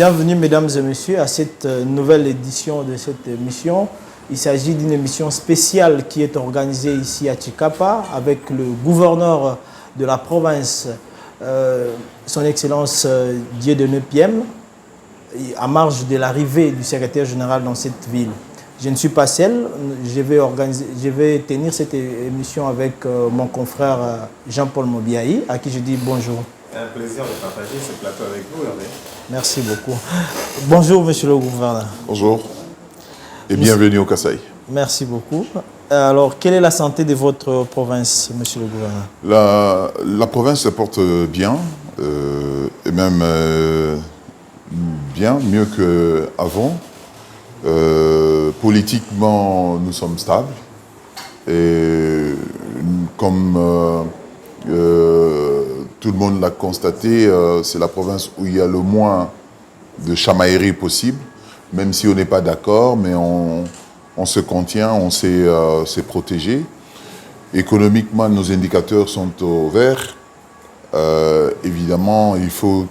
Bienvenue mesdames et messieurs à cette nouvelle édition de cette émission. Il s'agit d'une émission spéciale qui est organisée ici à Tshikapa avec le gouverneur de la province, son Excellence Dieudonné Piem, à marge de l'arrivée du secrétaire général dans cette ville. Je ne suis pas seul, je vais tenir cette émission avec mon confrère Jean-Paul Mobiaï, à qui je dis bonjour. Un plaisir de partager ce plateau avec vous, Hervé. Merci beaucoup. Bonjour, monsieur le gouverneur. Bonjour et bienvenue au Kasaï. Merci beaucoup. Alors, quelle est la santé de votre province, monsieur le gouverneur? La province se porte bien, et même bien, mieux qu'avant. Politiquement, nous sommes stables. Et comme tout le monde l'a constaté, c'est la province où il y a le moins de chamailleries possible, même si on n'est pas d'accord, mais on se contient, on s'est protégé. Économiquement, nos indicateurs sont au vert. Évidemment, il faut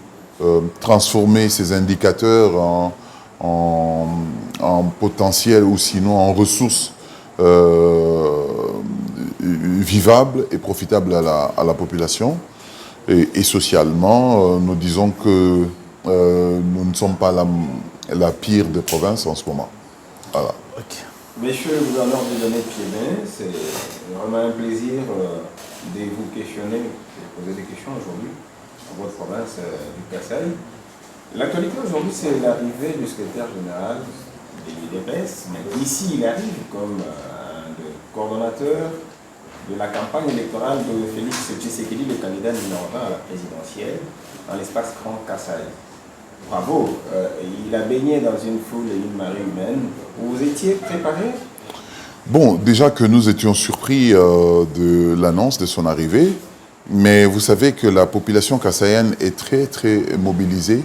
transformer ces indicateurs en potentiel ou sinon en ressources vivables et profitables à la population. Et socialement, nous disons que nous ne sommes pas la pire des provinces en ce moment. Voilà. Okay. Monsieur le gouverneur Dieudonné Piem, c'est vraiment un plaisir de vous questionner, de poser des questions aujourd'hui à votre province du Kasaï. L'actualité aujourd'hui, c'est l'arrivée du secrétaire général de l'UDPS, mais ici il arrive comme un coordonnateur de la campagne électorale de Félix Tshisekedi, le candidat numéro 1 à la présidentielle, dans l'espace Grand Kasaï. Bravo, il a baigné dans une foule et une marée humaine. Vous étiez préparé? Bon, déjà que nous étions surpris de l'annonce de son arrivée, mais vous savez que la population kassaïenne est très très mobilisée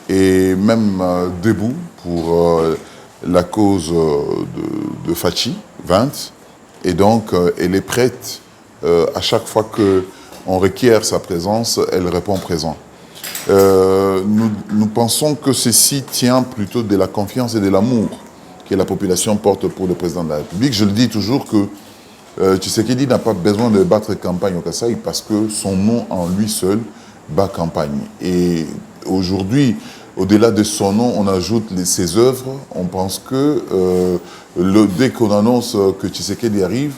et même debout pour la cause de Fachi, 20. Et donc, elle est prête, à chaque fois qu'on requiert sa présence, elle répond présent. Nous pensons que ceci tient plutôt de la confiance et de l'amour que la population porte pour le président de la République. Je le dis toujours que Tshisekedi n'a pas besoin de battre campagne au Kasaï parce que son nom en lui seul bat campagne. Et aujourd'hui, au-delà de son nom, on ajoute ses œuvres. On pense que dès qu'on annonce que Tshisekedi arrive,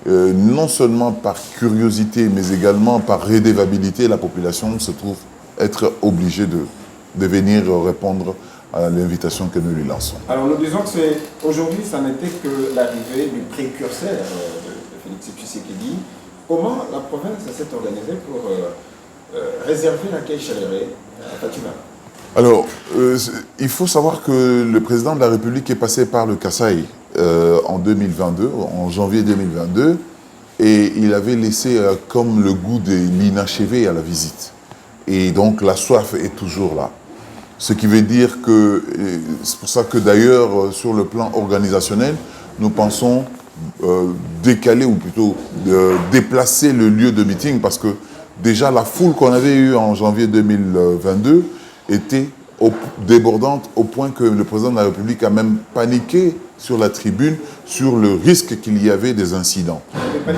non seulement par curiosité, mais également par redevabilité, la population se trouve être obligée de venir répondre à l'invitation que nous lui lançons. Alors nous disons que aujourd'hui, ça n'était que l'arrivée du précurseur de Félix Tshisekedi. Comment la province s'est organisée pour réserver l'accueil chaleureux à Fatima? Alors, il faut savoir que le président de la République est passé par le Kasaï en 2022, en janvier 2022, et il avait laissé comme le goût de l'inachevé à la visite. Et donc la soif est toujours là. Ce qui veut dire que, c'est pour ça que d'ailleurs, sur le plan organisationnel, nous pensons décaler ou plutôt déplacer le lieu de meeting parce que déjà la foule qu'on avait eue en janvier 2022 était débordante au point que le président de la République a même paniqué sur la tribune sur le risque qu'il y avait des incidents.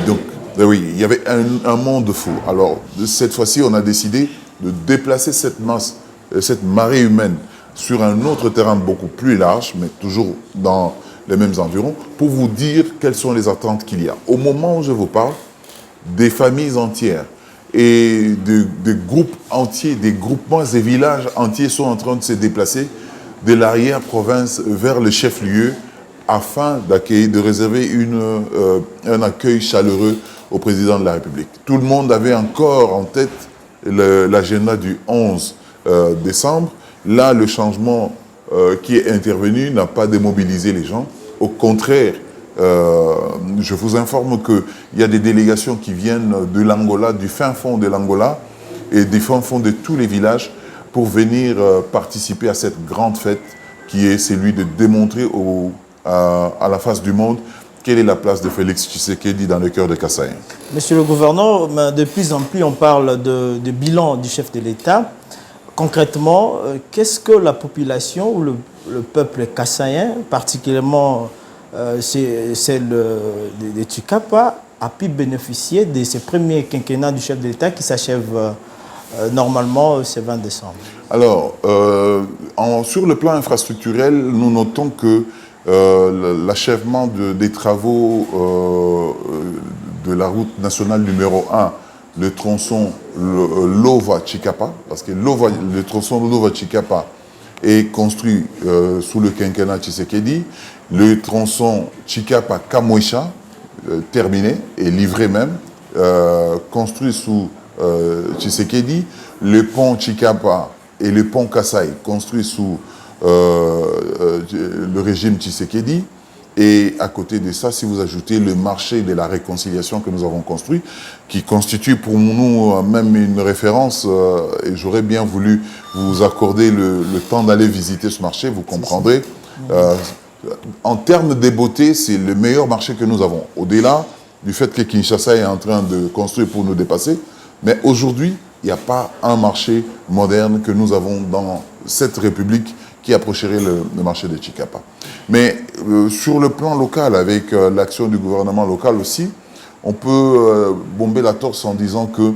Donc, oui, il y avait un monde fou. Alors, cette fois-ci, on a décidé de déplacer cette marée humaine sur un autre terrain beaucoup plus large, mais toujours dans les mêmes environs, pour vous dire quelles sont les attentes qu'il y a. Au moment où je vous parle, des familles entières et des groupes entiers, des groupements et villages entiers sont en train de se déplacer de l'arrière-province vers le chef-lieu afin de réserver un accueil chaleureux au président de la République. Tout le monde avait encore en tête l'agenda du 11 décembre. Là, le changement qui est intervenu n'a pas démobilisé les gens. Au contraire, je vous informe qu'il y a des délégations qui viennent de l'Angola, du fin fond de l'Angola et du fin fond de tous les villages pour venir participer à cette grande fête qui est celui de démontrer à la face du monde quelle est la place de Félix Tshisekedi dans le cœur de Kasaï. Monsieur le gouverneur, de plus en plus on parle de bilan du chef de l'État. concrètement, qu'est-ce que la population ou le peuple kassaïen, particulièrement celle de Tchikapa, a pu bénéficier de ces premiers quinquennats du chef de l'État qui s'achèvent normalement ce 20 décembre? Alors, sur le plan infrastructurel, nous notons que l'achèvement des travaux de la route nationale numéro 1, le tronçon Lova-Tchikapa, parce que le tronçon Lova-Tchikapa est construit sous le quinquennat Tshisekedi, le tronçon Tchikapa-Kamouécha, terminé et livré même, construit sous Tshisekedi, le pont Tchikapa et le pont Kasaï, construit sous le régime Tshisekedi. Et à côté de ça, si vous ajoutez le marché de la réconciliation que nous avons construit, qui constitue pour nous même une référence, et j'aurais bien voulu vous accorder le temps d'aller visiter ce marché, vous comprendrez. En termes de beauté, c'est le meilleur marché que nous avons. Au-delà du fait que Kinshasa est en train de construire pour nous dépasser, mais aujourd'hui, il n'y a pas un marché moderne que nous avons dans cette République qui approcherait le marché de Tchikapa. Mais sur le plan local, avec l'action du gouvernement local aussi, on peut bomber la torse en disant que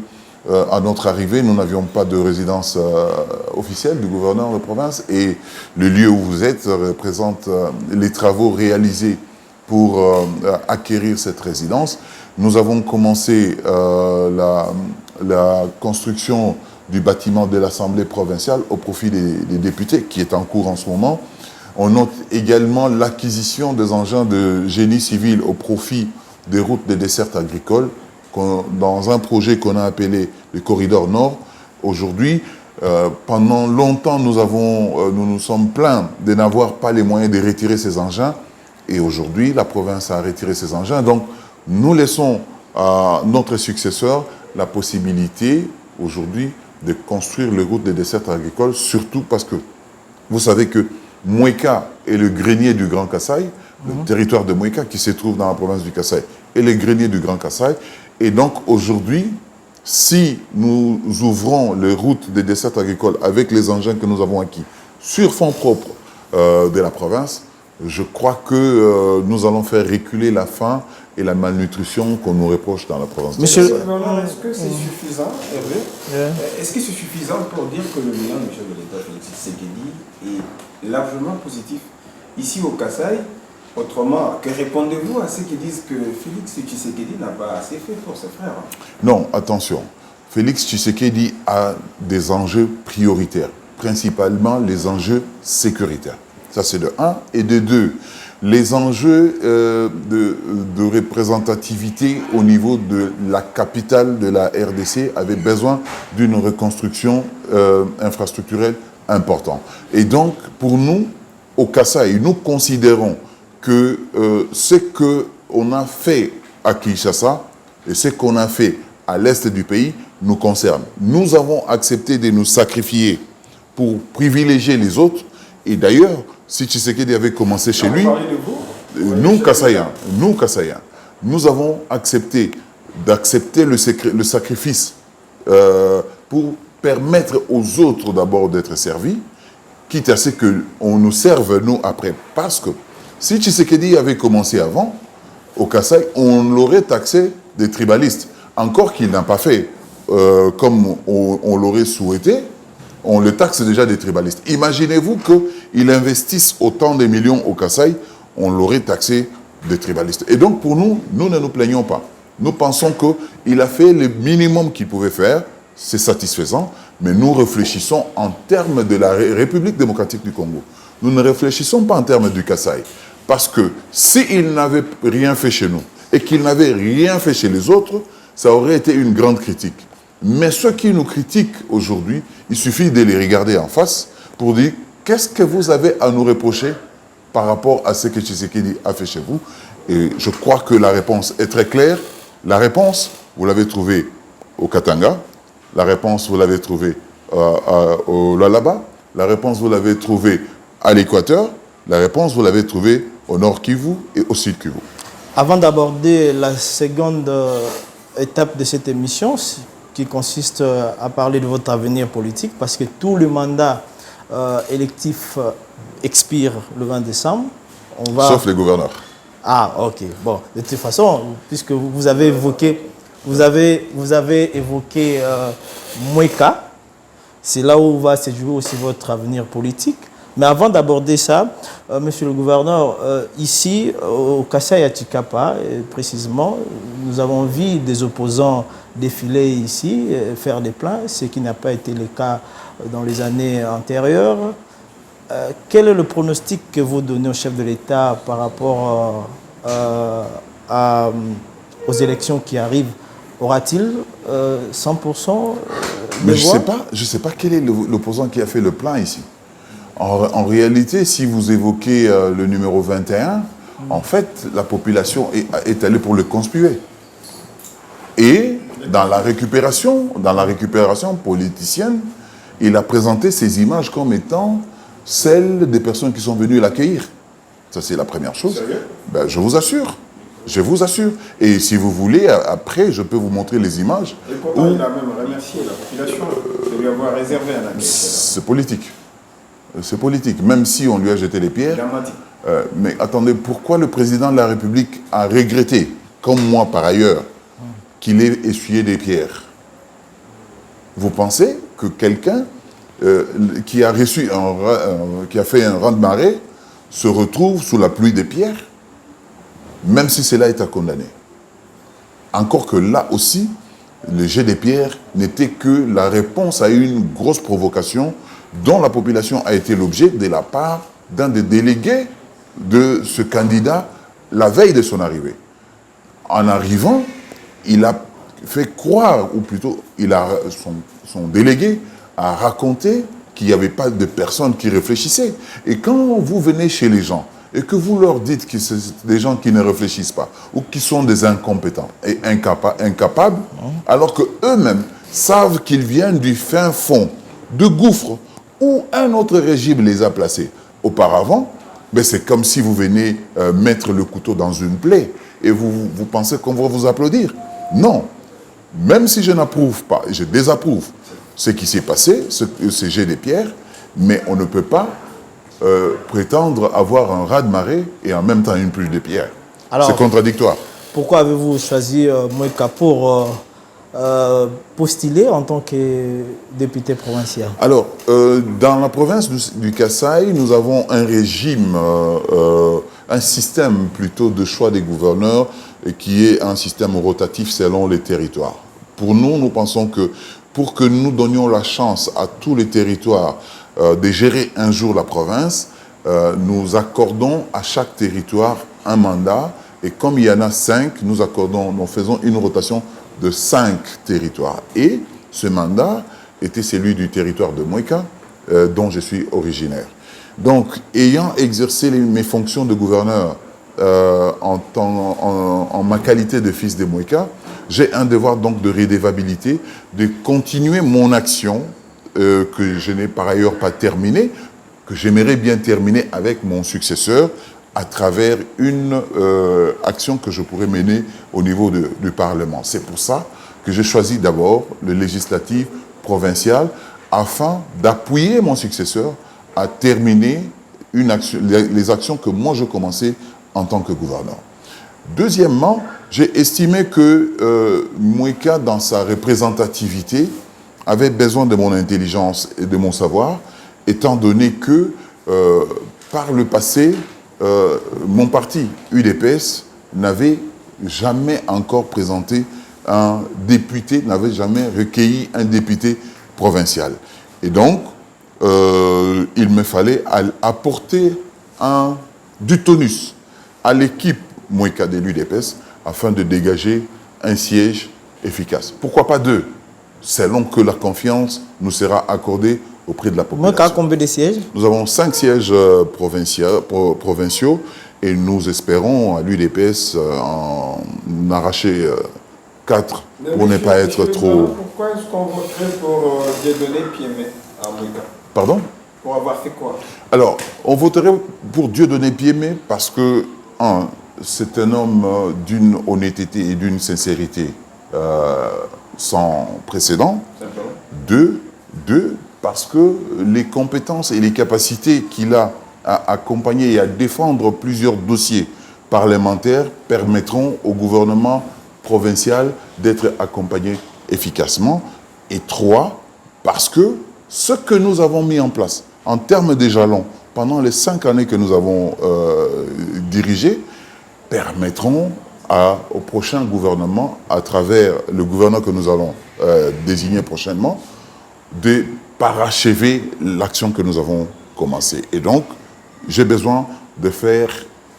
à notre arrivée, nous n'avions pas de résidence officielle du gouverneur de province et le lieu où vous êtes représente les travaux réalisés pour acquérir cette résidence. Nous avons commencé la construction du bâtiment de l'Assemblée provinciale au profit des députés, qui est en cours en ce moment. On note également l'acquisition des engins de génie civil au profit des routes des dessertes agricoles, dans un projet qu'on a appelé le Corridor Nord. Aujourd'hui, pendant longtemps, nous nous sommes plaints de n'avoir pas les moyens de retirer ces engins. Et aujourd'hui, la province a retiré ces engins. Donc, nous laissons à notre successeur la possibilité, aujourd'hui, de construire les routes des dessertes agricoles, surtout parce que vous savez que Mouéka est le grenier du Grand Kasaï, le territoire de Mouéka qui se trouve dans la province du Kasaï, est le grenier du Grand Kasaï. Et donc aujourd'hui, si nous ouvrons les routes des dessertes agricoles avec les engins que nous avons acquis sur fonds propres de la province, je crois que nous allons faire reculer la faim et la malnutrition qu'on nous reproche dans la province. Monsieur, est-ce que c'est suffisant, Hervé? Est-ce que c'est suffisant pour dire que le bilan du chef de l'État, Félix Tshisekedi, est largement positif ici au Kasaï? Autrement, que répondez-vous à ceux qui disent que Félix Tshisekedi n'a pas assez fait pour ses frères? Non, attention. Félix Tshisekedi a des enjeux prioritaires, principalement les enjeux sécuritaires. Ça, c'est de 1. Et de 2, les enjeux de représentativité au niveau de la capitale de la RDC avaient besoin d'une reconstruction infrastructurelle importante. Et donc, pour nous, au Kasaï, nous considérons que ce qu'on a fait à Kinshasa et ce qu'on a fait à l'est du pays nous concerne. Nous avons accepté de nous sacrifier pour privilégier les autres. Et d'ailleurs, si Tshisekedi avait commencé chez lui, nous, Kassaïens, nous avons accepté d'accepter le sacrifice pour permettre aux autres d'abord d'être servis, quitte à ce qu'on nous serve, nous, après. Parce que si Tshisekedi avait commencé avant, au Kasaï, on l'aurait taxé des tribalistes. Encore qu'il n'a pas fait comme on l'aurait souhaité, on le taxe déjà des tribalistes. Imaginez-vous qu'il investisse autant de millions au Kasaï, on l'aurait taxé des tribalistes. Et donc pour nous, nous ne nous plaignons pas. Nous pensons qu'il a fait le minimum qu'il pouvait faire, c'est satisfaisant, mais nous réfléchissons en termes de la République démocratique du Congo. Nous ne réfléchissons pas en termes du Kasaï. Parce que s'il n'avait rien fait chez nous et qu'il n'avait rien fait chez les autres, ça aurait été une grande critique. Mais ceux qui nous critiquent aujourd'hui, il suffit de les regarder en face pour dire qu'est-ce que vous avez à nous reprocher par rapport à ce que Tshisekedi a fait chez vous. Et je crois que la réponse est très claire. La réponse, vous l'avez trouvée au Katanga. La réponse, vous l'avez trouvée au Lualaba. La réponse, vous l'avez trouvée à l'Équateur. La réponse, vous l'avez trouvée au Nord Kivu et au Sud Kivu. Avant d'aborder la seconde étape de cette émission, qui consiste à parler de votre avenir politique, parce que tout le mandat électif expire le 20 décembre. Sauf les gouverneurs. Ah, ok. Bon, de toute façon, puisque vous avez évoqué, Mweka, c'est là où va se jouer aussi votre avenir politique. Mais avant d'aborder ça, monsieur le gouverneur, ici, au Kasai à Tshikapa, précisément, nous avons vu des opposants défiler ici, faire des plans, ce qui n'a pas été le cas dans les années antérieures. Quel est le pronostic que vous donnez au chef de l'État par rapport aux élections qui arrivent? Aura-t-il 100% de voix? Je ne sais pas quel est l'opposant qui a fait le plan ici. En réalité, si vous évoquez le numéro 21, en fait, la population est allée pour le conspuer. Et dans la récupération politicienne, il a présenté ces images comme étant celles des personnes qui sont venues l'accueillir. Ça, c'est la première chose. Ben, je vous assure. Je vous assure. Et si vous voulez, après, je peux vous montrer les images. Et pourtant, il a même remercié la population de lui avoir réservé un accueil. C'est politique. C'est politique, même si on lui a jeté les pierres. Mais attendez, pourquoi le président de la République a regretté, comme moi par ailleurs, qu'il ait essuyé des pierres? Vous pensez que quelqu'un qui a fait un raz-de-marée se retrouve sous la pluie des pierres, même si cela est à condamner? Encore que là aussi, le jet des pierres n'était que la réponse à une grosse provocation dont la population a été l'objet de la part d'un des délégués de ce candidat la veille de son arrivée. En arrivant, il a fait croire, ou plutôt son délégué a raconté qu'il n'y avait pas de personnes qui réfléchissaient. Et quand vous venez chez les gens et que vous leur dites que c'est des gens qui ne réfléchissent pas ou qui sont des incompétents et incapables, alors qu'eux-mêmes savent qu'ils viennent du fin fond de gouffre où un autre régime les a placés auparavant, ben c'est comme si vous venez mettre le couteau dans une plaie et vous pensez qu'on va vous applaudir. Non. Même si je n'approuve pas, et je désapprouve ce qui s'est passé, ce jet des pierres, mais on ne peut pas prétendre avoir un raz-de-marée et en même temps une pluie de pierres. C'est contradictoire. Pourquoi avez-vous choisi Mweka pour postuler en tant que député provincial? Alors, dans la province du Kasai, nous avons un régime, un système plutôt de choix des gouverneurs qui est un système rotatif selon les territoires. Pour nous, nous pensons que pour que nous donnions la chance à tous les territoires de gérer un jour la province, nous accordons à chaque territoire un mandat et comme il y en a 5, nous faisons une rotation de 5 territoires. Et ce mandat était celui du territoire de Mweka, dont je suis originaire. Donc, ayant exercé mes fonctions de gouverneur en ma qualité de fils de Mweka, j'ai un devoir donc de redevabilité, de continuer mon action que je n'ai par ailleurs pas terminée, que j'aimerais bien terminer avec mon successeur à travers une action que je pourrais mener au niveau du Parlement. C'est pour ça que j'ai choisi d'abord le législatif provincial afin d'appuyer mon successeur à terminer les actions que moi je commençais en tant que gouverneur. Deuxièmement, j'ai estimé que Mweka, dans sa représentativité, avait besoin de mon intelligence et de mon savoir, étant donné que, par le passé, mon parti, UDPS, n'avait jamais encore présenté un député, n'avait jamais recueilli un député provincial. Et donc, il me fallait apporter du tonus à l'équipe Mweka de l'UDPS afin de dégager un siège efficace. Pourquoi pas 2, selon que la confiance nous sera accordée auprès de la population. Mweka a combien de sièges? Nous avons 5 sièges provinciaux et nous espérons à l'UDPS en arracher 4 pour ne pas être trop... Pourquoi est-ce qu'on voterait pour Dieudonné Piémé à Mweka? Pardon? Pour avoir fait quoi? Alors, on voterait pour Dieudonné Piémé parce que, c'est un homme d'une honnêteté et d'une sincérité sans précédent. Simplement. Deux, parce que les compétences et les capacités qu'il a à accompagner et à défendre plusieurs dossiers parlementaires permettront au gouvernement provincial d'être accompagné efficacement. Et trois, parce que ce que nous avons mis en place en termes de jalons pendant les 5 années que nous avons dirigées permettront au prochain gouvernement, à travers le gouverneur que nous allons désigner prochainement, de parachever l'action que nous avons commencée. Et donc, j'ai besoin de faire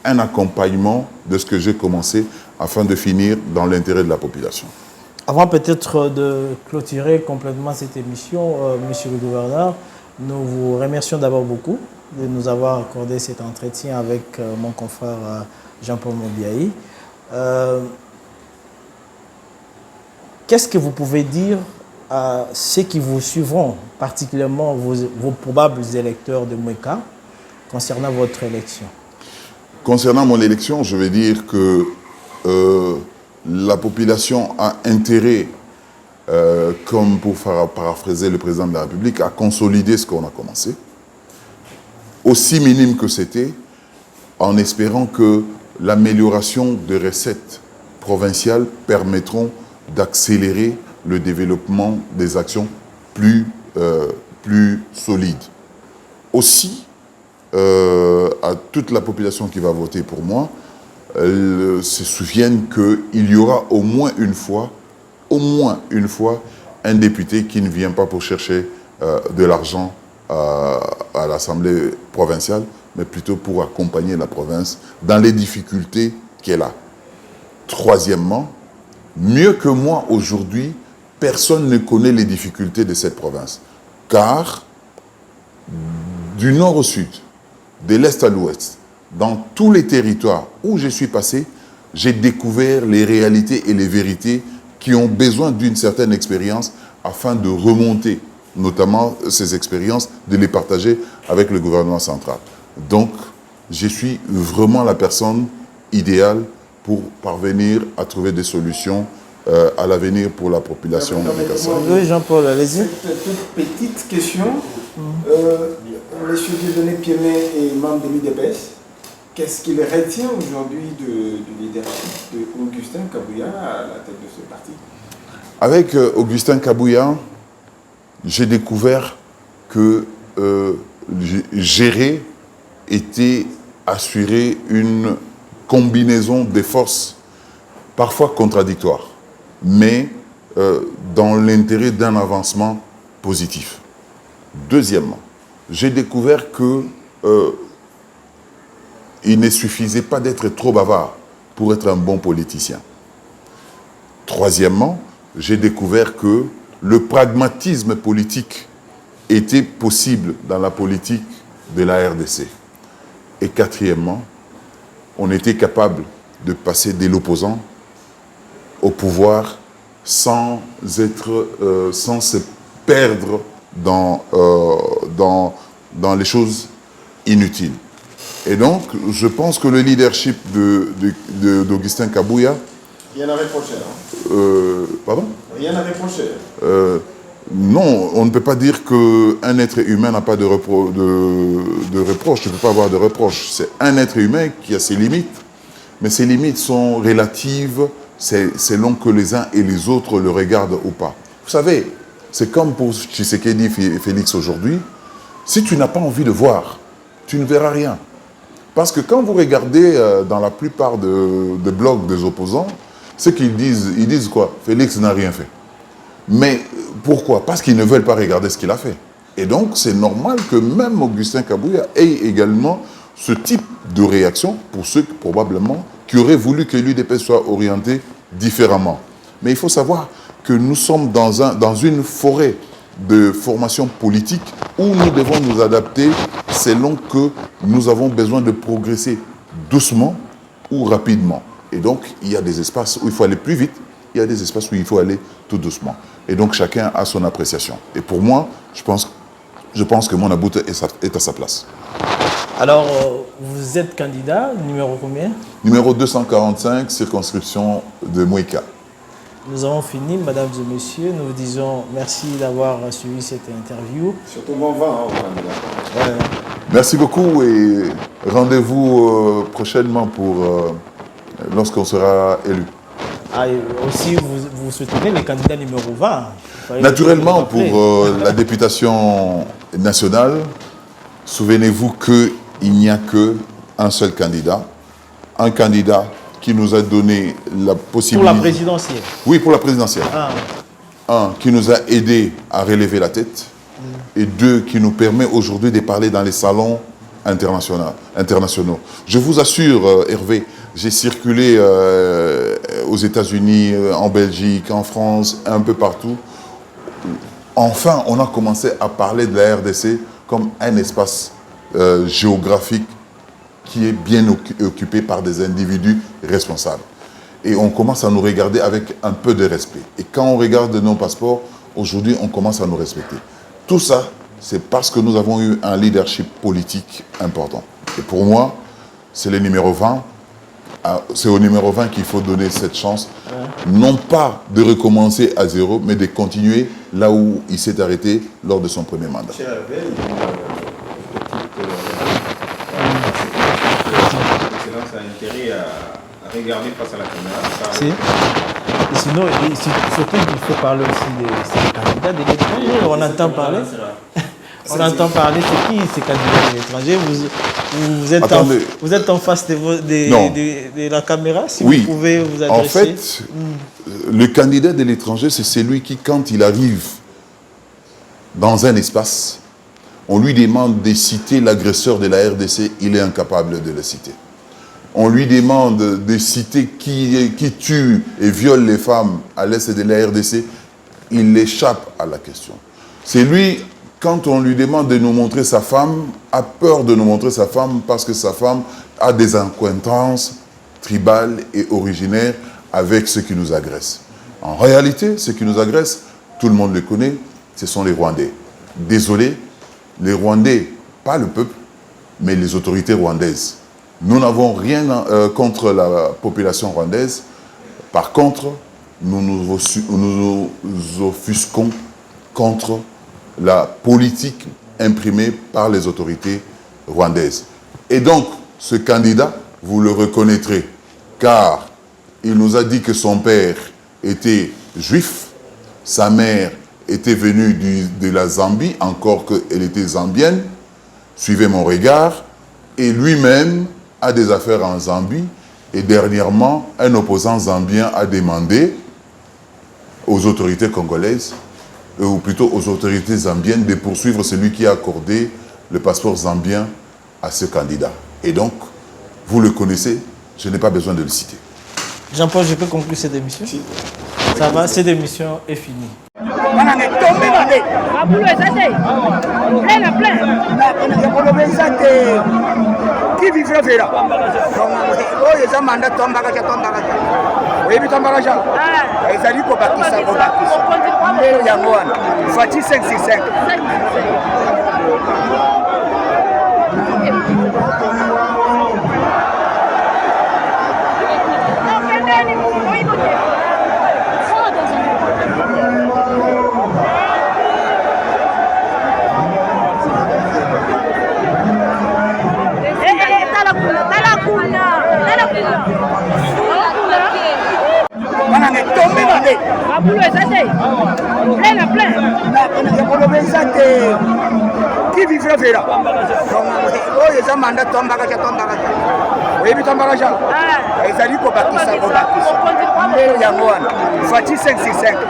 un accompagnement de ce que j'ai commencé afin de finir dans l'intérêt de la population. Avant peut-être de clôturer complètement cette émission, Monsieur le gouverneur, nous vous remercions d'abord beaucoup de nous avoir accordé cet entretien avec mon confrère Jean-Paul Mobiaï. Qu'est-ce que vous pouvez dire à ceux qui vous suivront, particulièrement vos probables électeurs de Mouéka, concernant votre élection? Concernant mon élection, je vais dire que la population a intérêt, comme pour paraphraser le président de la République, à consolider ce qu'on a commencé, aussi minime que c'était, en espérant que l'amélioration des recettes provinciales permettront d'accélérer le développement des actions plus solides. Aussi, à toute la population qui va voter pour moi, se souviennent qu'il y aura au moins une fois, un député qui ne vient pas pour chercher de l'argent à l'Assemblée provinciale, mais plutôt pour accompagner la province dans les difficultés qu'elle a. Troisièmement, mieux que moi aujourd'hui, personne ne connaît les difficultés de cette province. Car, du nord au sud, de l'est à l'ouest, dans tous les territoires où je suis passé, j'ai découvert les réalités et les vérités qui ont besoin d'une certaine expérience afin de remonter, notamment ces expériences, de les partager avec le gouvernement central. Donc, je suis vraiment la personne idéale pour parvenir à trouver des solutions à l'avenir pour la population de Kassai. Oui, Jean-Paul, allez-y. Cette toute petite question. Monsieur Dieudonné Piémé est membre de l'UDPS. Qu'est-ce qu'il retient aujourd'hui du leadership d'Augustin Kabouya à la tête de ce parti? Avec Augustin Kabouya, j'ai découvert que gérer était assurer une combinaison des forces parfois contradictoires, mais dans l'intérêt d'un avancement positif. Deuxièmement, j'ai découvert que il ne suffisait pas d'être trop bavard pour être un bon politicien. Troisièmement, j'ai découvert que le pragmatisme politique était possible dans la politique de la RDC. Et quatrièmement, on était capable de passer de l'opposant au pouvoir sans se perdre dans les choses inutiles. Et donc, je pense que le leadership d'Augustin Kabouya... Rien à reprocher, hein? Pardon? Rien à reprocher. Non, on ne peut pas dire qu'un être humain n'a pas de reproche. Tu ne peux pas avoir de reproche. C'est un être humain qui a ses limites, mais ces limites sont relatives selon que les uns et les autres le regardent ou pas. Vous savez, c'est comme pour Tshisekedi et Félix aujourd'hui. Si tu n'as pas envie de voir, tu ne verras rien. Parce que quand vous regardez dans la plupart des blogs des opposants, ce qu'ils disent, ils disent quoi? Félix n'a rien fait. Mais pourquoi? Parce qu'ils ne veulent pas regarder ce qu'il a fait. Et donc, c'est normal que même Augustin Kabouya ait également ce type de réaction pour ceux probablement qui auraient voulu que l'UDPS soit orienté différemment. Mais il faut savoir que nous sommes dans une forêt de formation politique où nous devons nous adapter selon que nous avons besoin de progresser doucement ou rapidement. Et donc, il y a des espaces où il faut aller plus vite, il y a des espaces où il faut aller tout doucement. Et donc, chacun a son appréciation. Et pour moi, je pense que mon About est à sa place. Alors, vous êtes candidat, numéro combien? Numéro 245, circonscription de Mouéka. nous avons fini, mesdames et messieurs. Nous vous disons merci d'avoir suivi cette interview. Surtout bon vent au candidat. Merci beaucoup et rendez-vous prochainement pour lorsqu'on sera élu. Ah, et aussi, vous soutenez les candidats numéro 20. Naturellement, pour la députation nationale, souvenez-vous qu'il n'y a qu'un seul candidat. Un candidat qui nous a donné la possibilité... Pour la présidentielle. Oui, pour la présidentielle. Ah. Un, qui nous a aidés à relever la tête. Et deux, qui nous permet aujourd'hui de parler dans les salons internationaux. Je vous assure, Hervé, j'ai circulé aux États-Unis, en Belgique, en France, un peu partout. Enfin, on a commencé à parler de la RDC comme un espace géographique qui est bien occupé par des individus responsables. Et on commence à nous regarder avec un peu de respect. Et quand on regarde nos passeports, aujourd'hui, on commence à nous respecter. Tout ça, c'est parce que nous avons eu un leadership politique important. Et pour moi, c'est le numéro 20. C'est au numéro 20 qu'il faut donner cette chance. Non pas de recommencer à zéro, mais de continuer là où il s'est arrêté lors de son premier mandat. Cher Hervé, l'excellence a intérêt à regarder face à la caméra. Si. Et sinon, surtout, il faut parler aussi des candidats de l'étranger. On entend parler. On entend parler, c'est qui ces candidats de l'étranger? Vous êtes en face de la caméra, si oui. Vous pouvez vous adresser. En fait, le candidat de l'étranger, c'est celui qui, quand il arrive dans un espace, on lui demande de citer l'agresseur de la RDC, il est incapable de le citer. On lui demande de citer qui tue et viole les femmes à l'est de la RDC, il échappe à la question. C'est lui, quand on lui demande de nous montrer sa femme, a peur de nous montrer sa femme parce que sa femme a des accointances tribales et originaires avec ceux qui nous agressent. En réalité, ceux qui nous agressent, tout le monde le connaît, ce sont les Rwandais. Désolé, les Rwandais, pas le peuple, mais les autorités rwandaises. Nous n'avons rien contre la population rwandaise. Par contre, nous nous offusquons contre la politique imprimée par les autorités rwandaises. Et donc, ce candidat, vous le reconnaîtrez, car il nous a dit que son père était juif, sa mère était venue de la Zambie, encore qu'elle était zambienne, suivez mon regard, et lui-même a des affaires en Zambie, et dernièrement, un opposant zambien a demandé aux autorités congolaises, ou plutôt aux autorités zambiennes, de poursuivre celui qui a accordé le passeport zambien à ce candidat. Et donc, vous le connaissez, je n'ai pas besoin de le citer. Jean-Paul, je peux conclure cette émission? Si. Ça va, cette émission est finie. Qui vivra verra. Oh, ils ont mandat tombaka. Oui, mais tombaka. Ils allaient kobakisa. Mais yangoana. Fati 565. Qui vivra verra. Oh, ils ont mandat tombaka. Oui, mais tombaka. Ils allaient kobakisa. Mais yangoana. Fati 565.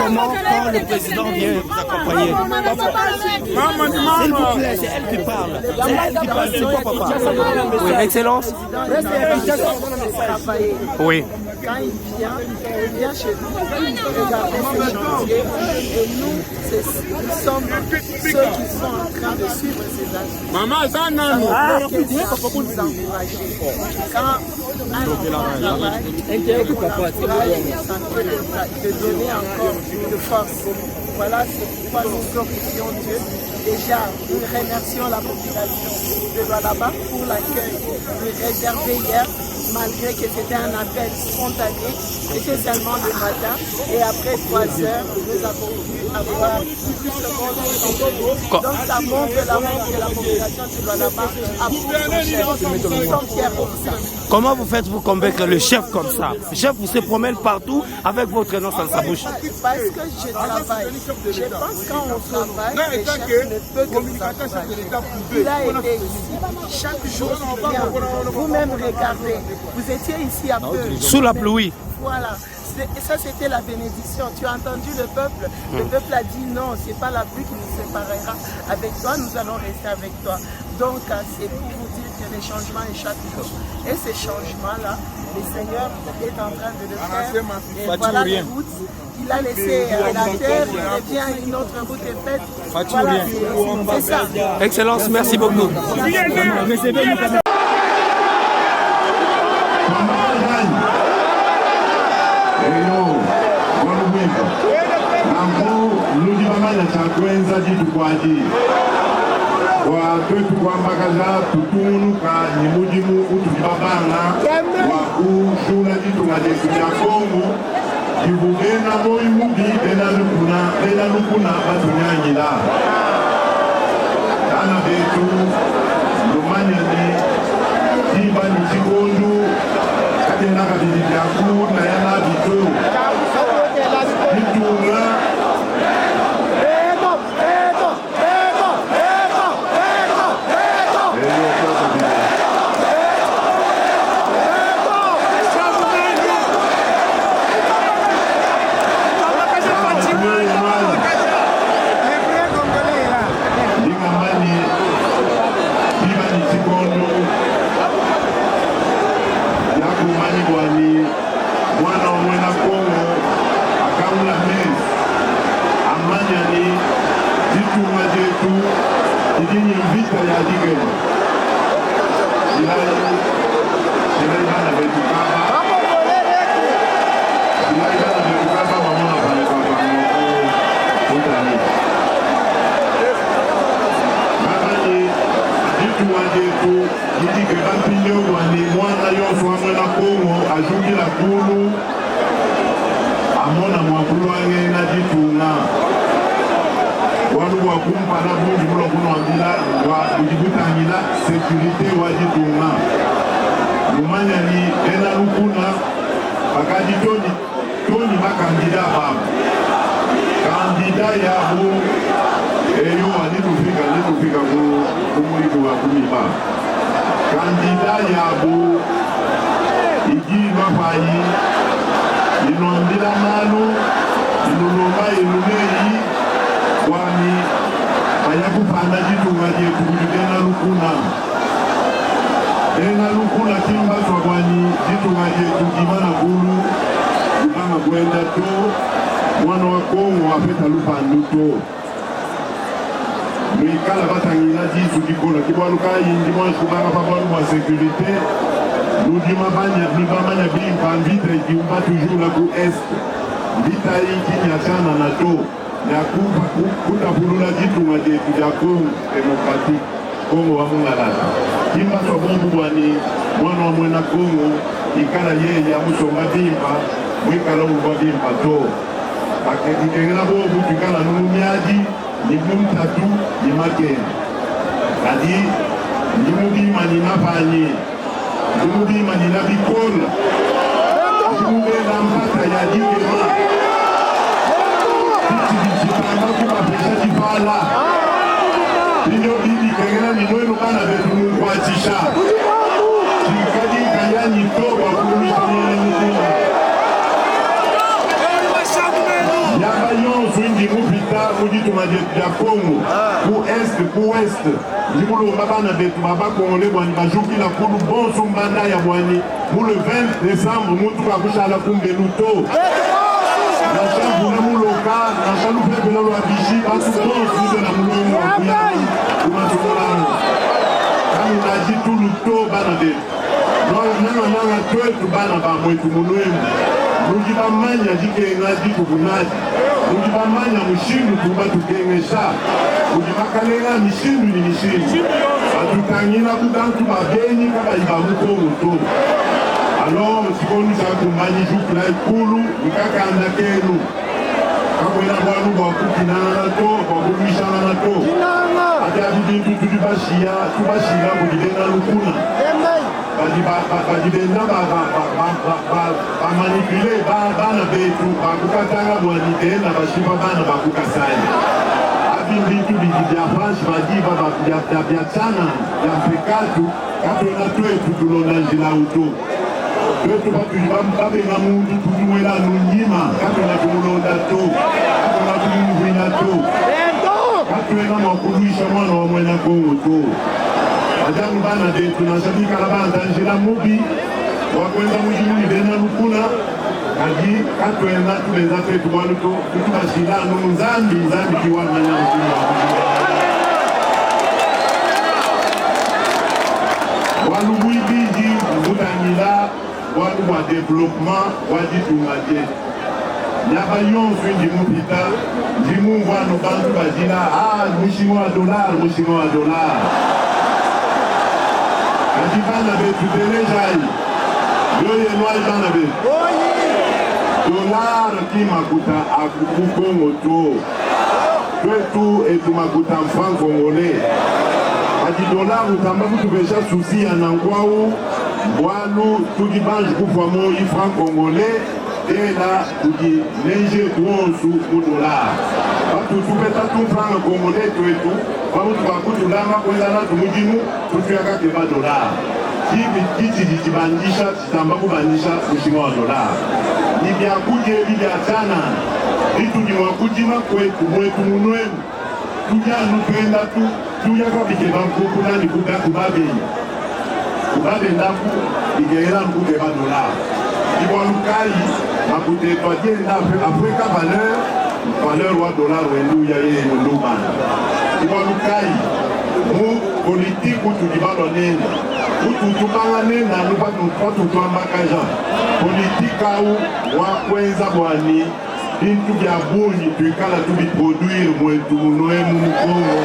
comment quand le président vient vous accompagner? S'il vous plaît, c'est elle qui parle. C'est elle qui parle, c'est quoi papa? Oui, Excellence. Oui. Quand il vient chez nous, il regarde ses chantiers et nous sommes ceux qui sont en train de suivre ces actions. Maman, ça non. Pour nous encourager. Quand un travail, de donner encore de force. Voilà, c'est pourquoi nous glorifions Dieu. Déjà, nous remercions la population de Lualaba pour l'accueil réservé hier, malgré que c'était un appel spontané. C'était seulement le matin. Et après 3 heures, nous avons pu avoir plus de monde. Donc ça montre l'amour que la population de Lualaba a pour son chef. Nous sommes fiers pour ça. Comment vous faites-vous convaincre le chef comme ça? Le chef, vous se promène partout avec votre nom dans sa bouche. Parce que je travaille. Je pense quand on travaille, le chef ne peut que nous encourager. Il a été ici. Chaque jour, il vient. Vous-même regardez. Vous étiez ici à peu. Sous la pluie. Voilà. Et ça, c'était la bénédiction. Tu as entendu le peuple. Le peuple a dit non, ce n'est pas la pluie qui nous séparera. Avec toi, nous allons rester avec toi. Donc, c'est pour vous dire que les changements est chaque jour. Et ces changements-là, le Seigneur est en train de le faire. Et voilà les routes. Il a laissé la terre, et bien une autre route est faite. Voilà, c'est ça. Excellence, merci beaucoup. Kwenza jitu kwa ajili wa kwetu kwambakaza tutunuka ni mujimu utubabana wa kushula jitu majesu ya Kongo jibugena moi mugi ena lukuna batunyanyila dana betu lumanya ni jiba ni chikondu katena kabili vyaku na yana bito jitunga sécurité wajitunga lumanya ni ena lukuna bakadi toni makandida baba kandida yabo eyo walitufika kumuliku wa kumiba kandida yabo igi mafayi inondila malu inuloma ilumeyi wani ayakupanda jitunga jetu kujudena lukuna ena lukuna kimba swabwani jitunga jetu jimana gulu jimana kwenda to mwana wa Kongo wapeta lupandu to mwikala batangina jitu kikola kibaluka yindi mwansu banga pabwalu wa sécurité nudimabanya bimpa vita ikiumba toujours la ku est vita hiki nyachana na to ya kutafulula jitunga jetu ja Kongo Demokratiki Kongo wa mungalala kimba sobombu bwani mwana wa mwena Kongo ikala yeye ya musonga bimpa mwikala uwa bimpa to akekikengela bobu tukala nunumyaji ni mtatu ni makeni kadi ni mubima ni nafanyi ni mubima ni nabikola ni mubena mpata ya jingema kama kuma pesa jifala ndio bibi kengena ni noyo kana betu kwatisha kadi kaya ni to wa kumisha ni mtima yaba mujitu ya Congo ku est ku west ndikulo babana betu baba Congolais bwani bajuki la kulu bonso mbanda ya bwani mu le 20 décembre mutu kakushala kumbe luto na chambu na muloka na chalu pepe na lwa bishi batu bonso na mulongo kuya kumatukolano kami naji tu luto bana betu nanga twetu bana ba mwetu munwemu Nuji bamanya jikenga jiku kunaji Nuji bamanya mushindu tuba tukengesha Nuji bakalenga mishindu ni mishindu Batutangina kudantu babeni kaba ibamuko muto Alors sikonu chakumbanyi jukula ikulu Nikakanda kenu Kakwena bwanu wakukinana na to Wakumishala na to Ati abidintu tubashia kujibena lukuna badibenda bamanipule bana betu bakukatanga bwanite na bashiba bana bakukasani abinditu bidi bya franche badiba bya chana bya pekatu katona twetu tulonda njila uto twetu babenga mundu tuliwela nunyima katona tumulonda to katona tumuvina to katwena mwakuluisha mwana wa mwena Kongo to Ajamu bana detu na shabika la banda njila mubi wakwenda mujimuni bena lukuna kaji katwena tuleza fetu waluto tutubashila nunu nzambi kiwana na mkuna walu mwibiji mutangila walu wa development wajitungaje nyaba yonsu njimu pita njimu wano bantu bajila mushingo wa dolar Ati bana betu telejai yoye nwai bana betu Dolar ki makuta akuku Kongo to Twetu etu makuta mfran Congolais Ati dolar utambabu tubesha susi ya nangwau Bwalu tuki banji kufwa mo ifran Congolais Ela tuki neje tuonsu ku dolar Batu tupeta tu fran Congolais twetu Bamutu bakutu lama kwenda na tumujimu tutuyaka keba dolar Kiti jibandisha chitamba kubandisha mushinga wa dolar Nibia kuje libia chana Itu jiwa kujima kwetu mwetu munwemu Tuja nutuenda tu Tuja kwa bike bankuku na nikuda kubabe Kubabe ndaku Igeela nkukeba dolar Iwa lukai Makute kwa jenda Afrika valeur wa dolar wendu ya ye mundu bana Iwa lukai Mu politiku tujibalo nenda Ututupanga nenda nupatu tuambakaja Politika u wakwenza bwani Bintu bya buni tuikala tubiproduire mwetu munoemu mkongo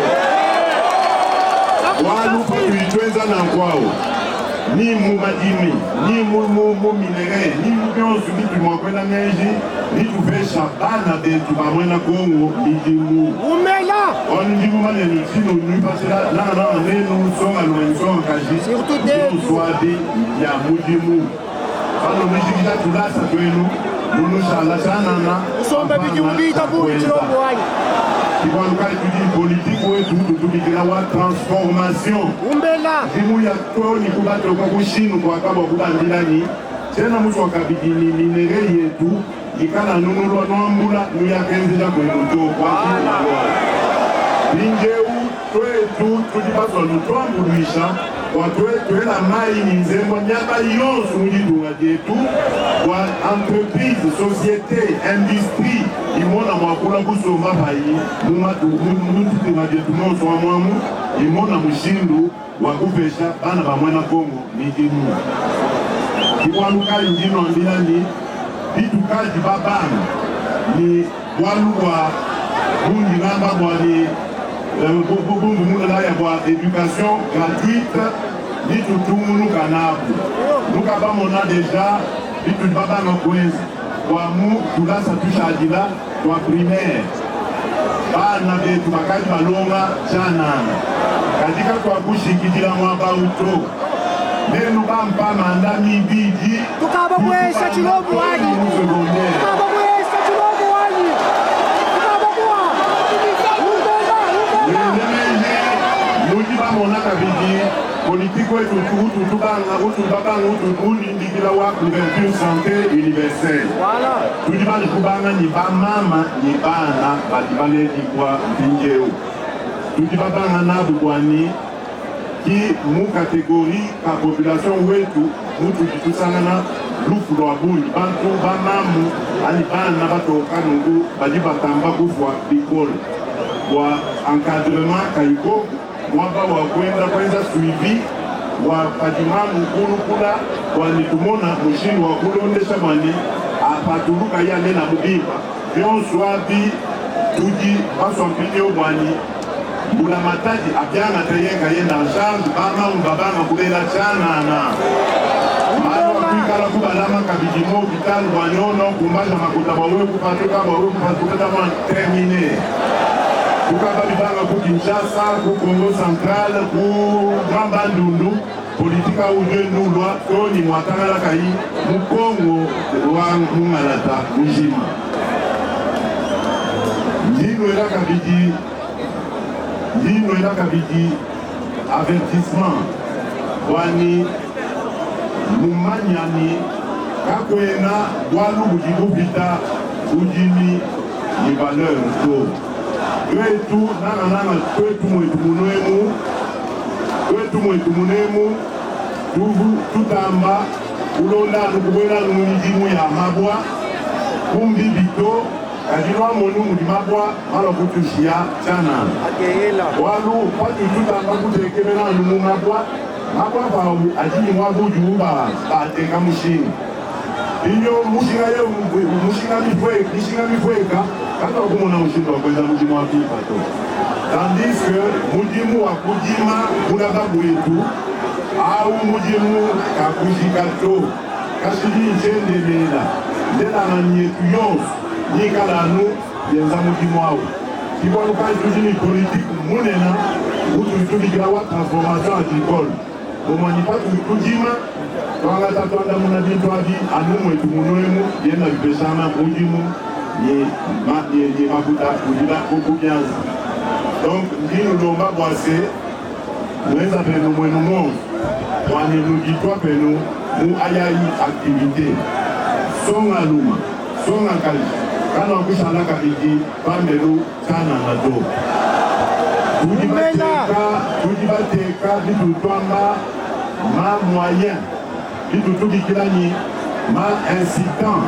Walupa tuitwenza na kwao Ni mu madini, ni mu minere, ni mu bionsu bitu mwakwena neji Ni tuvesha bana betu bamwena Kongo Nijimu Umela Oni njimu mane nusino nupasila Na nenu songa luensonga kaji Surtout de Swadi ya mujimu Fano nishikita tulasa kwenu Nunushala chanana Sombe bijumbita buki chilombo wanyi Kiwanukai tudi politiku wetu tutubikila wa transformation Umbela Zimu ya toni kubato kwa kushinu kwa kaba kubandilani Tena musu wakabidini minere yetu Ikala nunulwa nwambula nuya kenzija kwenuto kwa kina Ninjeu twetu tudibaswa nutwambuluisha Watwela mai nizembo nyaba yonsu mujidunga jetu Wa entreprise, société, industrie Imona mwakula kusomba pai Mututema jetu monsu wa mwamu Imona mushindu wakupesha bana bamwena Kongo Nijimu Kiwaluka njino ambila ni Bitu kaji babana Ni waluwa Bundi namba mwani Bundu muna ya bwa éducation gratuite Ni tutumunu kanabu Nuka bamona deja Bitu baba ngokwezi Kwa mu tulasa tushadila Kwa primaire Bana betu bakaji balonga chana Katika kwa kushikidila mwaba uto Nenu bampa manda mibidi Tukaba mwesha chilobu wani Tukaba mwesha chilobu wani Tukaba mwa mona kabidi politique wetu utubanga utundikila wa couverture santé universelle. Tudi bali kubanga ni ba mama ni bana bali baledi kwa mpinjeu. Tudi babanga na bwani ki mu catégorie ka population wetu mutu kitusangana lufu lwa buni bantu bamamu ani bana batoka nungu bali batamba kufwa bikolo wa encadrement kaiko mwaba wa kwenda suivi wa padimamu kulu kula wanitumona mushini wa kulondesha mani apatuluka yale na mubiba byonswabi tuji baswa mpinyo bwani Bula mataji abyanga tayenga yenda jambu bama umbabanga kubela chanana Mano kwikala kubalama kabidimo vital wanyono kumbaja makuta bawe kupatuka terminé Kukaba bibanga ku Kinshasa, ku Congo Central, ku Grand Bandundu politika uje nulwa toni mwatangala kai mukongo wa mungalata mujima Ndino ela kabidi avertissement wani mumanyani kakwena walu bujibubita ujimi ni valeur to kwetu nana kwetu mwetu munemu tutamba ulonda nukubwela numujimu ya mabwa kumbi bito Kajilwa monu mudimabwa malo kutushia chana. Walu patu tutamba kutekemena numu mabwa bao ajini mwabu juuba bateka mushini. Inyo mushinga mifweka kata wakumona mushinga wakwenda mujimu wa pipa to. Tandis que mujimu wa kujima kudababu yetu au mujimu kakushika to. Kashidi nchende mela. Ndela na nyetu yonsu. Ni kalanu yenza mujimu wao. Kibwa lukai tujini politiku munena ututubikila wa transformation agricole. Omanipatu kujima twanga tatwanda muna bintu adi anumwe tumunoemu yenda vipeshana mujimu ye mabuta kujila kukubianza. Donc ndinu lomba bwase mweza penu mwenu mwonu wani nujitwa penu mu ayayi activité. Songa luma, songa kali. Kana wakishala kabidi pamelu kana na do tujibateka bitu twamba ma moyen bitu tukikilani ma incitant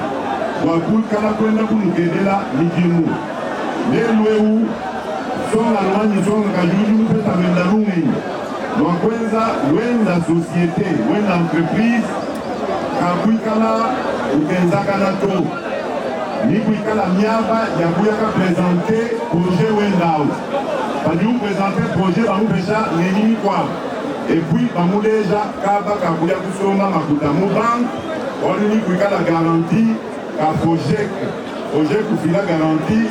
wakukala kwenda kumukendela mijimu nelweu songa lwanyi songa kajuju mpeta menda lungenyi wakwenza wenda société wenda entreprise kakuikala ukenzaka na to ni kuikala miaba ya kuyaka présenter projet wendao badi présenter projet bamupesha ngenini kwabo et puis bamudeja kaba kakuya kusomba makuta mu bank wali kuikala garantie ka projet kufila garantie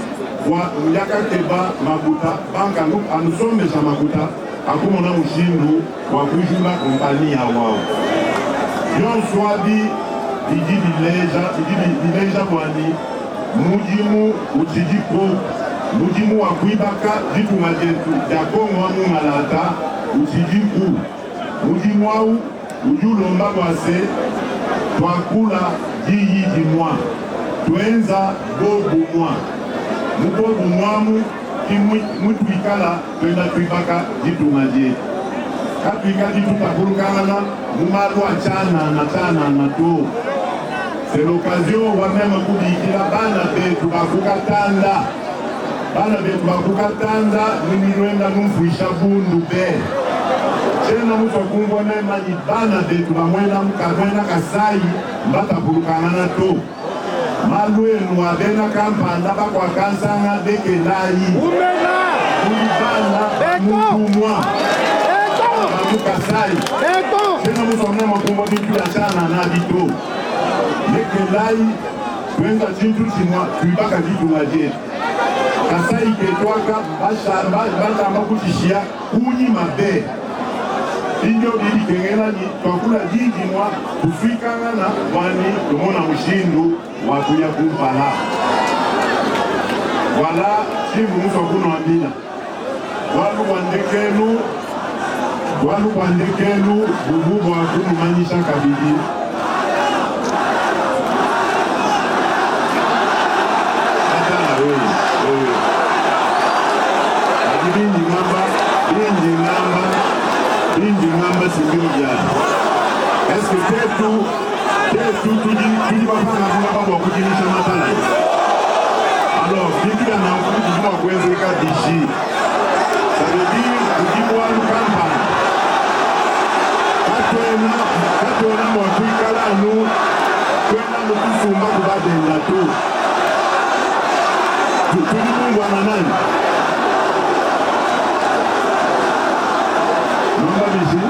wa yaka keba makuta bank anusomesha makuta akumona mushindu wa kujunga kompani ya wao yon swabi didi bileja kwani mujimu uchijipo mujimu wa kuibaka jitu majetu jakongo wa mungalata uchijiku mujimu wau ujulomba kwase twakula jiyi jimwa twenza bobu mwa mubobu mwamu kimwituikala twenda tuibaka jitu majetu katuika jitu takulukana mumalwa chana na to. C'est l'occasion wa même kubikila bana betu bakukatanda. Bana betu bakukatanda nimiwenda numfuisha bundu be. Chena mutu kumbwa nema ni bana betu bamwena mukabena kasai mbata kulukana na to. Malwenu wabena kampanda bakwa kansanga deke lai. Umena! Ulibana mukumwa. Kasai. Chena mutu nema kumbwa bitu ya chana na bito. Lekelai kwenza chintu chimwa kuibaka jitu majetu Kasai ketwaka basha ambakutishia kunyi mabe Inyo bidi kengena ni twakula jiji mwa kufika ngana wani tumona mushindu wakuya kumpala Wala chivu muso kuno ambina Walu wandekenu Walu Pandekelu, Bubu Wakunu Manisha Kabidi. Bindi ngamba Sibija. Est-ce que tout dit Bafana Baba Kujinisha Matala? Alors, Bibi a un coup de d'ici. Ça veut dire que tu dois nous campagne. Quand on a mon truc à la nous, quand on a le plus souvent de la dénato. Tout le monde va m'en non pas ici.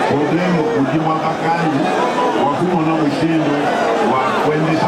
Problema kujimwa kakali wakumona mshindo wa kuendesha